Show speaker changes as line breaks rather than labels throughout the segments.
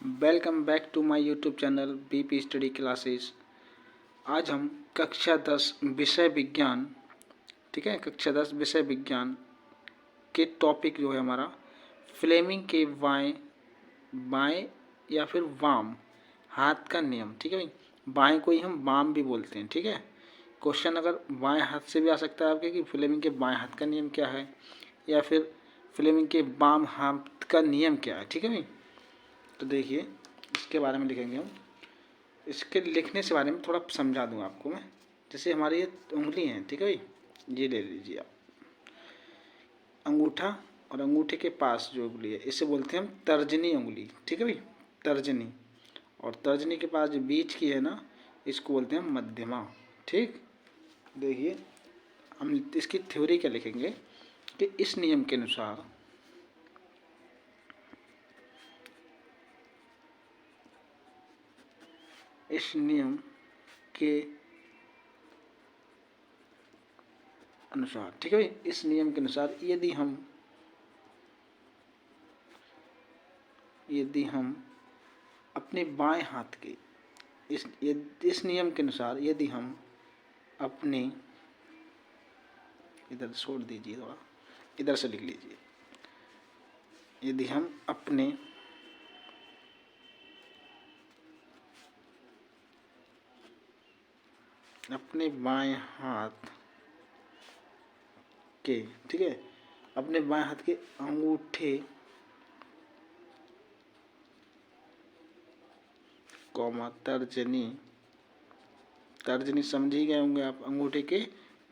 Welcome back to my YouTube channel BP study classes. आज हम कक्षा 10 विषय विज्ञान, ठीक है, कक्षा 10 विषय विज्ञान के टॉपिक जो है हमारा फ्लेमिंग के बाएं बाएं या फिर वाम हाथ का नियम। ठीक है भाई, बाएं को ही हम वाम भी बोलते हैं। ठीक है, क्वेश्चन अगर बाएं हाथ से भी आ सकता है आपके कि फ्लेमिंग के बाएं हाथ का नियम क्या है, या फिर फ्लेमिंग के बाम हाथ का नियम क्या है। ठीक है भाई, तो देखिए इसके बारे में लिखेंगे हम। इसके लिखने से बारे में थोड़ा समझा दूँ आपको मैं। जैसे हमारी ये उंगली हैं, ठीक है भाई, ये ले लीजिए आप। अंगूठा और अंगूठे के पास जो उंगली है इसे बोलते हैं हम तर्जनी उंगली। ठीक है भाई, तर्जनी। और तर्जनी के पास जो बीच की है ना, इसको बोलते हैं मध्यमा। ठीक, देखिए हम इसकी थ्योरी क्या लिखेंगे कि इस नियम के अनुसार इस नियम के अनुसार, ठीक है भाई, इस नियम के अनुसार यदि हम अपने बाएं हाथ के इस नियम के अनुसार यदि हम अपने, इधर छोड़ दीजिए, थोड़ा इधर से लिख लीजिए। यदि हम अपने बाएं हाथ के, ठीक है, अपने बाएं हाथ के अंगूठे तर्जनी, तर्जनी समझ ही गए होंगे आप, अंगूठे के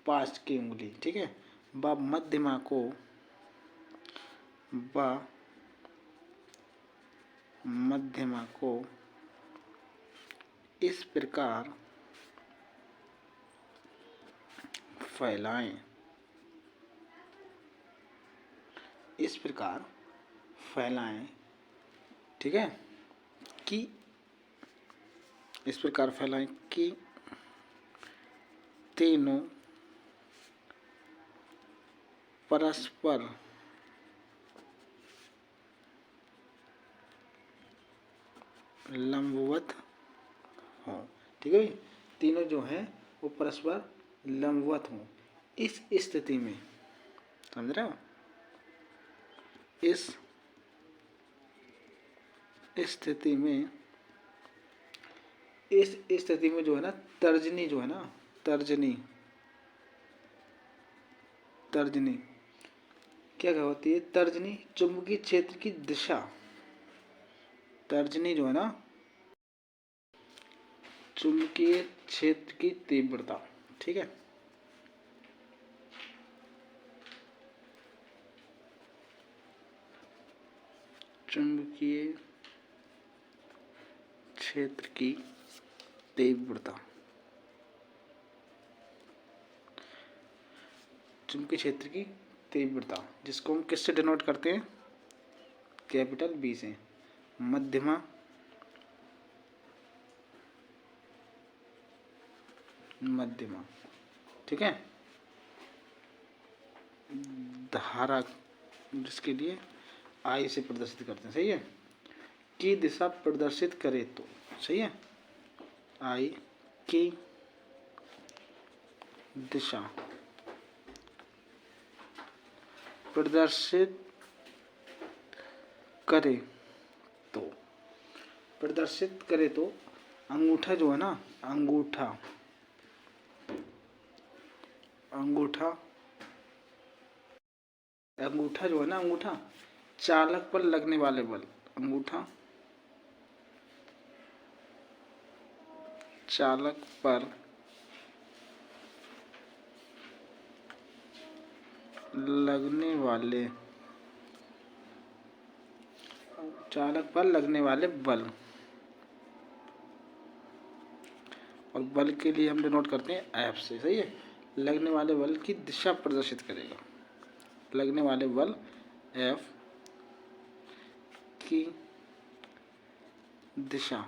पास की उंगली, ठीक है, व मध्यमा को इस प्रकार फैलाएं, ठीक है, कि इस प्रकार फैलाएं कि तीनों परस्पर लंबवत हों। ठीक है भाई, तीनों जो हैं वो परस्पर लंबवत हों। इस स्थिति में, समझ रहे हो, इस स्थिति में जो है ना तर्जनी, जो है ना तर्जनी क्या होती है? तर्जनी चुंबकीय क्षेत्र की दिशा, तर्जनी जो है ना चुंबकीय क्षेत्र की तीव्रता, ठीक है, चुंबकीय क्षेत्र की तीव्रता, चुंबकीय क्षेत्र की तीव्रता, जिसको हम किससे डिनोट करते हैं? कैपिटल बी से, मध्यमा ठीक है, धारा जिसके लिए आई से प्रदर्शित करते हैं, सही है, की दिशा प्रदर्शित करे तो, सही है, आई की दिशा प्रदर्शित करे तो अंगूठा जो है ना, अंगूठा जो है ना, अंगूठा चालक पर लगने वाले बल, अंगूठा चालक पर लगने वाले बल, और बल के लिए हम डिनोट करते हैं एफ से, सही है, लगने वाले बल की दिशा प्रदर्शित करेगा, लगने वाले बल एफ की दिशा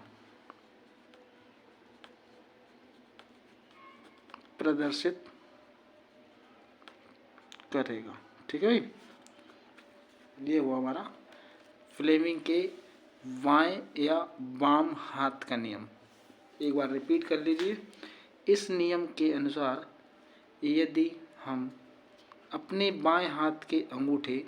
प्रदर्शित करेगा। ठीक है भाई, ये हुआ हमारा फ्लेमिंग के बाएं या वाम हाथ का नियम। एक बार रिपीट कर लीजिए। इस नियम के अनुसार यदि हम अपने बाएं हाथ के अंगूठे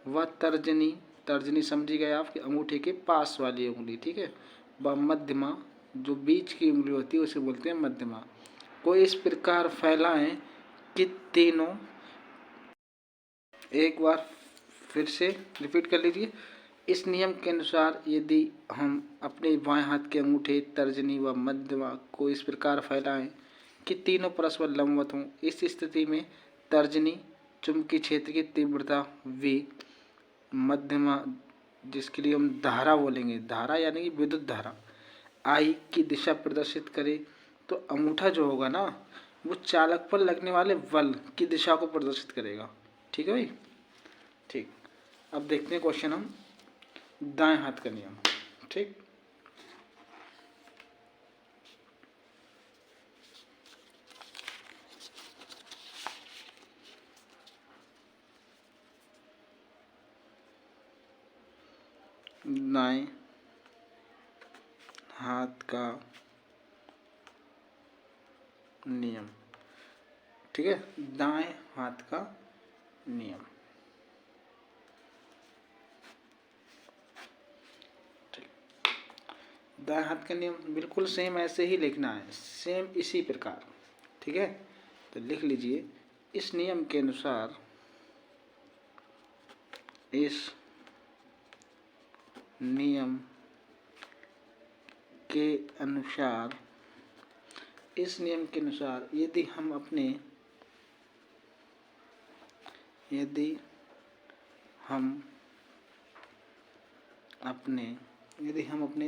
व तर्जनी, तर्जनी समझी गए आपके अंगूठे के पास वाली उंगली, ठीक है, व मध्यमा, जो बीच की उंगली होती है उसे बोलते हैं मध्यमा, को इस प्रकार फैलाएं कि तीनों, एक बार फिर से रिपीट कर लीजिए। इस नियम के अनुसार यदि हम अपने बाएं हाथ के अंगूठे, तर्जनी व मध्यमा को इस प्रकार फैलाएं कि तीनों परस्पर लंबवत हों, इस स्थिति में तर्जनी चुंबकीय क्षेत्र की तीव्रता V, मध्यमा जिसके लिए हम धारा बोलेंगे, धारा यानी कि विद्युत धारा I की दिशा प्रदर्शित करे, तो अंगूठा जो होगा ना वो चालक पर लगने वाले बल की दिशा को प्रदर्शित करेगा। ठीक है भाई, ठीक। अब देखते हैं क्वेश्चन हम दाएं हाथ का नियम। ठीक, दाएं हाथ का नियम। ठीक है, दाएं हाथ का नियम। दाएं हाथ का नियम बिल्कुल सेम ऐसे ही लिखना है, सेम इसी प्रकार। ठीक है, तो लिख लीजिए। इस नियम के अनुसार, इस नियम के अनुसार, इस नियम के अनुसार यदि हम अपने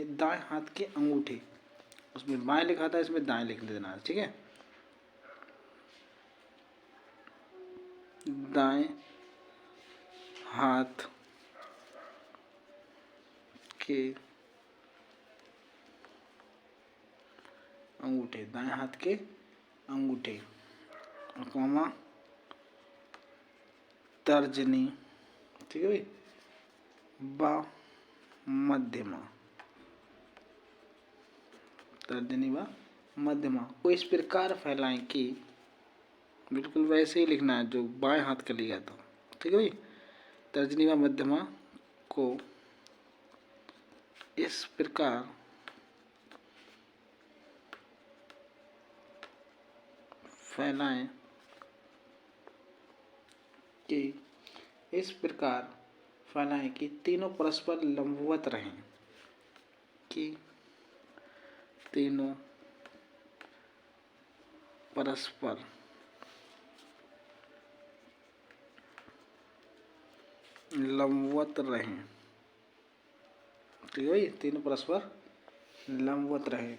दाएं हाथ के अंगूठे, उसमें बाएं लिखा था इसमें दाएं लिख देना है। ठीक है, दाएं हाथ के अंगूठे, दाएं हाथ के अंगूठे कॉमा तर्जनी, ठीक है भाई, व मध्यमा, तर्जनी व मध्यमा को इस प्रकार फैलाएं कि, बिल्कुल वैसे ही लिखना है जो बाएं हाथ का लिया था। ठीक है भाई, तर्जनी व मध्यमा को इस प्रकार फैलाएं कि, इस प्रकार फैलाएं कि तीनों परस्पर लंबवत रहें, कि तीनों परस्पर लंबवत रहें। ठीक है भाई, तीनों परस्पर लंबवत रहें।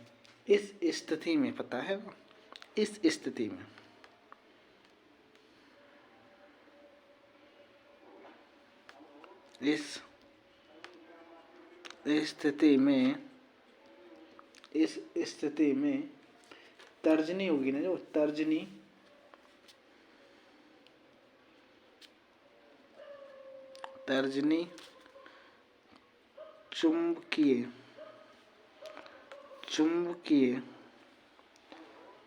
इस स्थिति में, पता है, इस स्थिति में इस स्थिति में तर्जनी होगी ना, जो तर्जनी चुंबकीय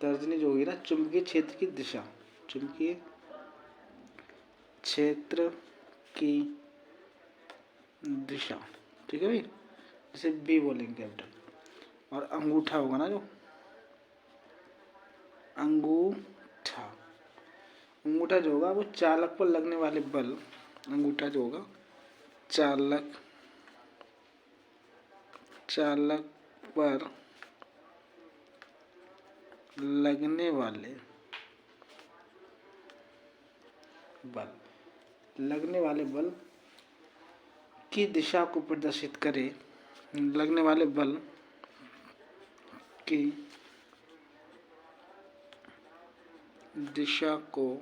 तर्जनी जो होगी ना, चुंबकीय क्षेत्र की दिशा, चुंबकीय क्षेत्र की दिशा। ठीक है भाई, जैसे बी बोलेंगे कैपिटल, और अंगूठा होगा ना, जो अंगूठा जो होगा वो चालक पर लगने वाले बल, अंगूठा जो होगा चालक पर लगने वाले बल की दिशा को प्रदर्शित करे, लगने वाले बल की दिशा को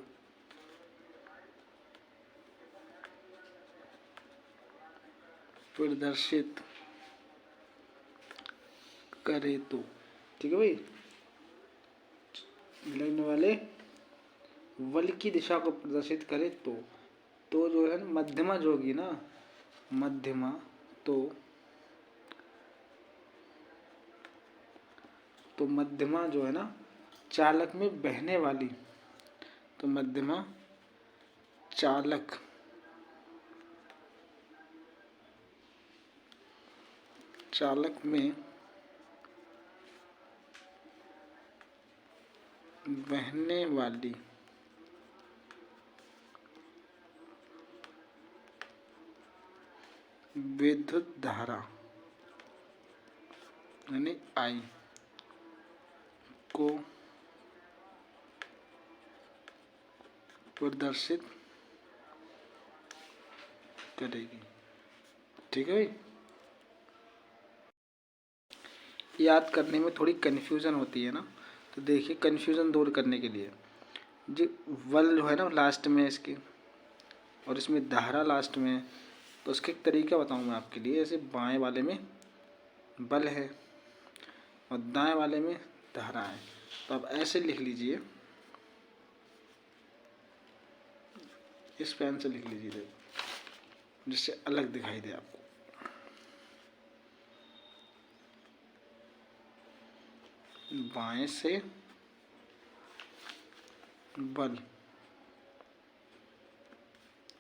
प्रदर्शित करे तो। ठीक है भाई, लगने वाले बल की दिशा को प्रदर्शित करे तो जो है मध्यमा जो होगी ना, मध्यमा, तो तो मध्यमा जो है ना चालक में बहने वाली, तो मध्यमा चालक में बहने वाली विद्युत धारा यानी आई को प्रदर्शित करेगी। ठीक है भाई, याद करने में थोड़ी कन्फ्यूज़न होती है ना, तो देखिए कन्फ्यूज़न दूर करने के लिए जी वल जो है ना लास्ट में इसके, और इसमें धारा लास्ट में है, तो उसके एक तरीका बताऊँ मैं आपके लिए। ऐसे बाएं वाले में बल है और दाएं वाले में धारा है, तो आप ऐसे लिख लीजिए, इस पेन से लिख लीजिए देखो, जिससे अलग दिखाई दे आपको। बाएं से बल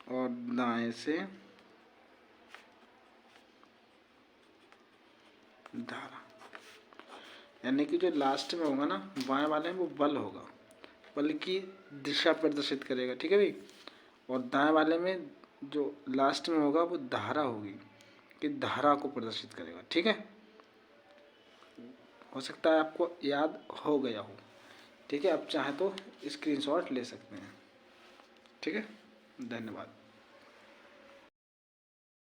और दाएं से धारा, यानी कि जो लास्ट में होगा ना बाएं वाले में वो बल होगा, बल की दिशा प्रदर्शित करेगा। ठीक है भाई, और दाएं वाले में जो लास्ट में होगा वो धारा होगी, कि धारा को प्रदर्शित करेगा। ठीक है, हो सकता है आपको याद हो गया हो। ठीक है, आप चाहें तो स्क्रीनशॉट ले सकते हैं। ठीक है, धन्यवाद।